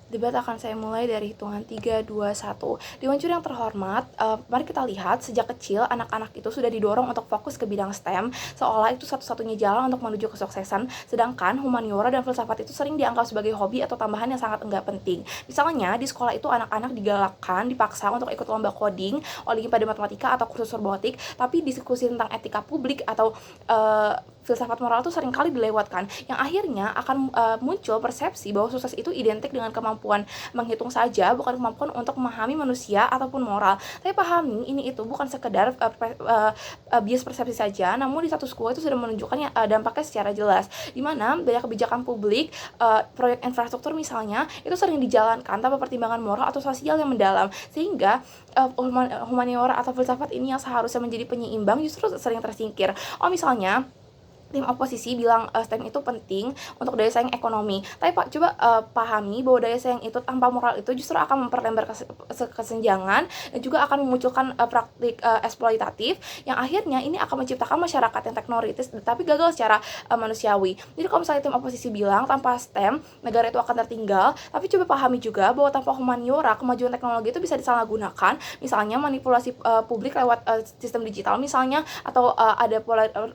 Debat akan saya mulai dari hitungan 3, 2, 1. Dewan juri yang terhormat, mari kita lihat sejak kecil anak-anak itu sudah didorong untuk fokus ke bidang STEM, seolah itu satu-satunya jalan untuk menuju kesuksesan, sedangkan humaniora dan filsafat itu sering dianggap sebagai hobi atau tambahan yang sangat enggak penting. Misalnya, di sekolah itu anak-anak digalakkan, dipaksa untuk ikut lomba coding, olimpiade matematika atau kursus robotik, tapi diskusi tentang etika publik atau filsafat moral itu seringkali dilewatkan, yang akhirnya akan muncul persepsi bahwa sukses itu identik dengan kemampuan menghitung saja, bukan kemampuan untuk memahami manusia ataupun moral. Tapi pahami ini itu bukan sekedar bias persepsi saja, namun di status quo itu sudah menunjukkan dampaknya secara jelas, di mana banyak kebijakan publik, proyek infrastruktur misalnya, itu sering dijalankan tanpa pertimbangan moral atau sosial yang mendalam, sehingga humaniora atau filsafat ini yang seharusnya menjadi penyeimbang justru sering tersingkir. Misalnya tim oposisi bilang STEM itu penting untuk daya saing ekonomi. Tapi Pak, coba pahami bahwa daya saing itu tanpa moral itu justru akan memperlebar kesenjangan dan juga akan memunculkan praktik eksploitatif yang akhirnya ini akan menciptakan masyarakat yang teknoritis tapi gagal secara manusiawi. Jadi kalau misalnya tim oposisi bilang tanpa STEM negara itu akan tertinggal, tapi coba pahami juga bahwa tanpa humaniora kemajuan teknologi itu bisa disalahgunakan, misalnya manipulasi publik lewat sistem digital misalnya, atau ada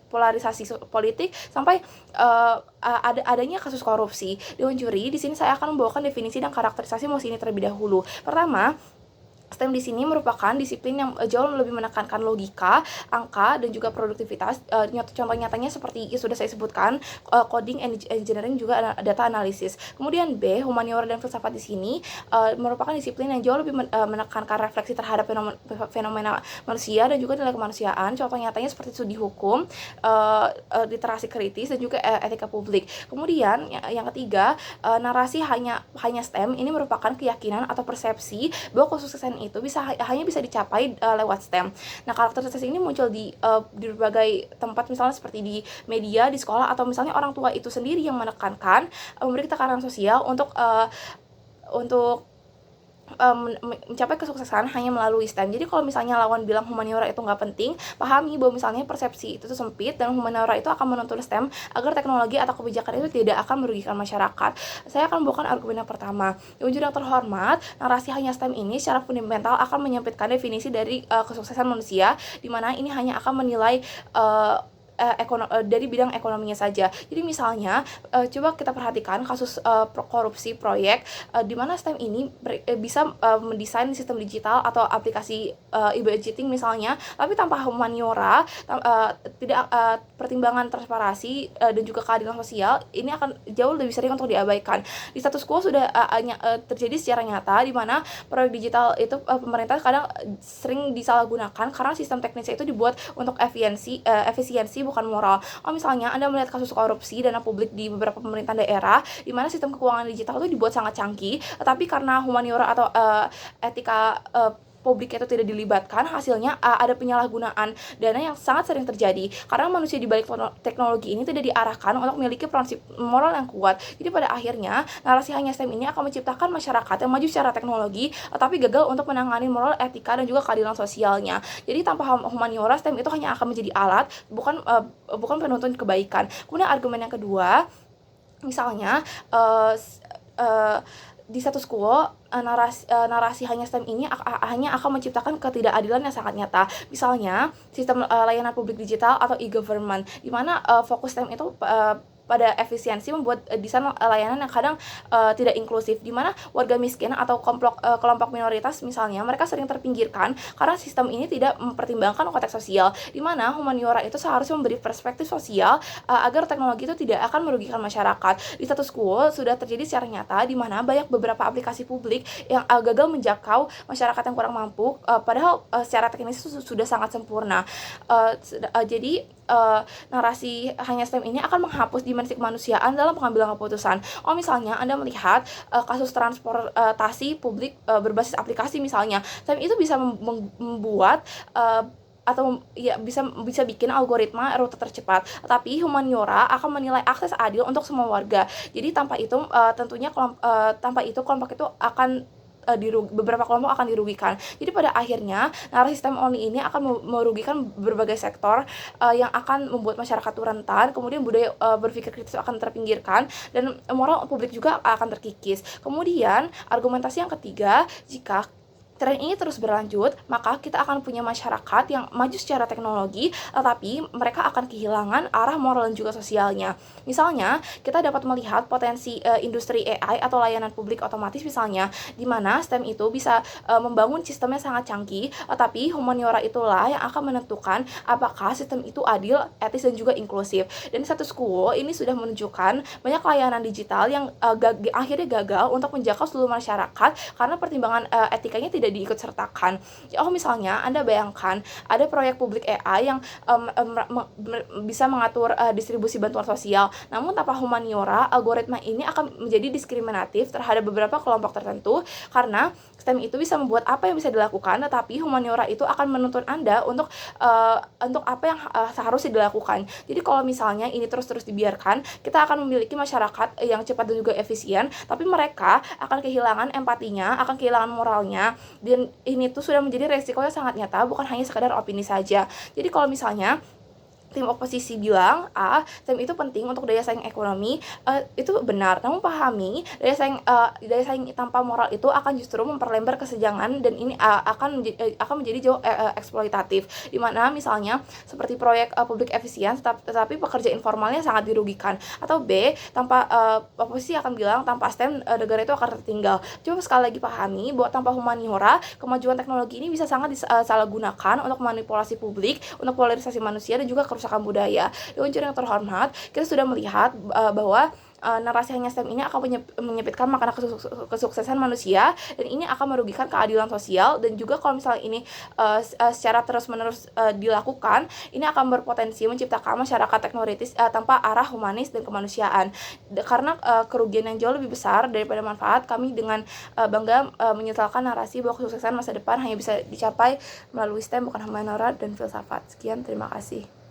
polarisasi politik sampai adanya kasus korupsi. Dewan juri di sini saya akan membawakan definisi dan karakterisasi emosi ini terlebih dahulu. Pertama, STEM di sini merupakan disiplin yang jauh lebih menekankan logika, angka, dan juga produktivitas. Contoh nyatanya seperti sudah saya sebutkan, coding, engineering, juga data analisis. Kemudian B, humaniora dan filsafat di sini merupakan disiplin yang jauh lebih menekankan refleksi terhadap fenomena manusia dan juga nilai kemanusiaan. Contoh nyatanya seperti studi hukum, literasi kritis, dan juga etika publik. Kemudian yang ketiga, narasi hanya STEM ini merupakan keyakinan atau persepsi bahwa kesuksesan itu hanya bisa dicapai lewat STEM. Nah, karakteristik ini muncul di berbagai tempat, misalnya seperti di media, di sekolah, atau misalnya orang tua itu sendiri yang menekankan, memberi tekanan sosial untuk mencapai kesuksesan hanya melalui STEM. Jadi kalau misalnya lawan bilang humaniora itu nggak penting, pahami bahwa misalnya persepsi itu tuh sempit dan humaniora itu akan menuntut STEM agar teknologi atau kebijakan itu tidak akan merugikan masyarakat. Saya akan membawakan argumen yang pertama. Di ujung yang terhormat, narasi hanya STEM ini secara fundamental akan menyempitkan definisi dari kesuksesan manusia, di mana ini hanya akan menilai dari bidang ekonominya saja. Jadi misalnya coba kita perhatikan kasus korupsi proyek di mana STEM ini bisa mendesain sistem digital atau aplikasi e-budgeting misalnya, tapi tanpa humaniora, tidak pertimbangan transparansi dan juga keadilan sosial, ini akan jauh lebih sering untuk diabaikan. Di status quo sudah terjadi secara nyata, di mana proyek digital itu pemerintah kadang sering disalahgunakan karena sistem teknisnya itu dibuat untuk efisiensi bukan moral. Misalnya Anda melihat kasus korupsi dana publik di beberapa pemerintahan daerah, di mana sistem keuangan digital itu dibuat sangat canggih, tetapi karena humaniora atau etika publik itu tidak dilibatkan, hasilnya ada penyalahgunaan dana yang sangat sering terjadi karena manusia di balik teknologi ini tidak diarahkan untuk memiliki prinsip moral yang kuat. Jadi pada akhirnya narasi hanya STEM ini akan menciptakan masyarakat yang maju secara teknologi tapi gagal untuk menangani moral, etika, dan juga keadilan sosialnya. Jadi tanpa humaniora, STEM itu hanya akan menjadi alat, bukan penuntun kebaikan. Kemudian argumen yang kedua, misalnya di status quo, narasi hanya STEM ini hanya akan menciptakan ketidakadilan yang sangat nyata. Misalnya sistem layanan publik digital atau e-government, di mana fokus STEM itu pada efisiensi membuat desain layanan yang kadang tidak inklusif, di mana warga miskin atau kelompok minoritas misalnya mereka sering terpinggirkan karena sistem ini tidak mempertimbangkan konteks sosial, di mana humaniora itu seharusnya memberi perspektif sosial agar teknologi itu tidak akan merugikan masyarakat. Di status quo sudah terjadi secara nyata, di mana banyak beberapa aplikasi publik yang gagal menjangkau masyarakat yang kurang mampu, padahal secara teknis itu sudah sangat sempurna. Jadi narasi hanya STEM ini akan menghapus dimensi kemanusiaan dalam pengambilan keputusan. Misalnya Anda melihat kasus transportasi publik berbasis aplikasi misalnya, STEM itu bisa membuat atau ya bisa bikin algoritma rute tercepat, tapi humaniora akan menilai akses adil untuk semua warga. Jadi tanpa itu kelompok itu akan beberapa kelompok akan dirugikan. Jadi pada akhirnya narasi STEM only ini akan merugikan berbagai sektor, yang akan membuat masyarakat tuh rentan, kemudian budaya berpikir kritis akan terpinggirkan, dan moral publik juga akan terkikis. Kemudian argumentasi yang ketiga, jika tren ini terus berlanjut, maka kita akan punya masyarakat yang maju secara teknologi, tetapi mereka akan kehilangan arah moral dan juga sosialnya. Misalnya, kita dapat melihat potensi industri AI atau layanan publik otomatis misalnya, di mana STEM itu bisa membangun sistemnya sangat canggih, tetapi humaniora itulah yang akan menentukan apakah sistem itu adil, etis, dan juga inklusif. Dan status quo ini sudah menunjukkan banyak layanan digital yang akhirnya gagal untuk menjangkau seluruh masyarakat karena pertimbangan etikanya tidak diikut sertakan. Misalnya Anda bayangkan ada proyek publik AI yang bisa mengatur distribusi bantuan sosial, namun tanpa humaniora, algoritma ini akan menjadi diskriminatif terhadap beberapa kelompok tertentu karena STEM itu bisa membuat apa yang bisa dilakukan, tetapi humaniora itu akan menuntun Anda untuk apa yang seharusnya dilakukan. Jadi kalau misalnya ini terus-terus dibiarkan, kita akan memiliki masyarakat yang cepat dan juga efisien, tapi mereka akan kehilangan empatinya, akan kehilangan moralnya, dan ini tuh sudah menjadi resikonya sangat nyata, bukan hanya sekadar opini saja. Jadi kalau misalnya tim oposisi bilang STEM itu penting untuk daya saing ekonomi, itu benar. Namun pahami daya saing tanpa moral itu akan justru memperlebar kesenjangan, dan ini akan menjadi jauh eksploitatif. Dimana misalnya seperti proyek publik efisien, tetapi pekerja informalnya sangat dirugikan. Atau B, tanpa oposisi akan bilang tanpa STEM negara itu akan tertinggal. Coba sekali lagi pahami bahwa tanpa humaniora, kemajuan teknologi ini bisa sangat disalahgunakan untuk manipulasi publik, untuk polarisasi manusia, dan juga kerusakan budaya. Dewan Juri yang terhormat, kita sudah melihat bahwa narasi hanya STEM ini akan menyempitkan makna kesuksesan manusia, dan ini akan merugikan keadilan sosial, dan juga kalau misalnya ini secara terus-menerus dilakukan, ini akan berpotensi menciptakan masyarakat teknoritis tanpa arah humanis dan kemanusiaan. Karena kerugian yang jauh lebih besar daripada manfaat, kami dengan bangga menyesalkan narasi bahwa kesuksesan masa depan hanya bisa dicapai melalui STEM, bukan humaniora dan filsafat. Sekian, terima kasih.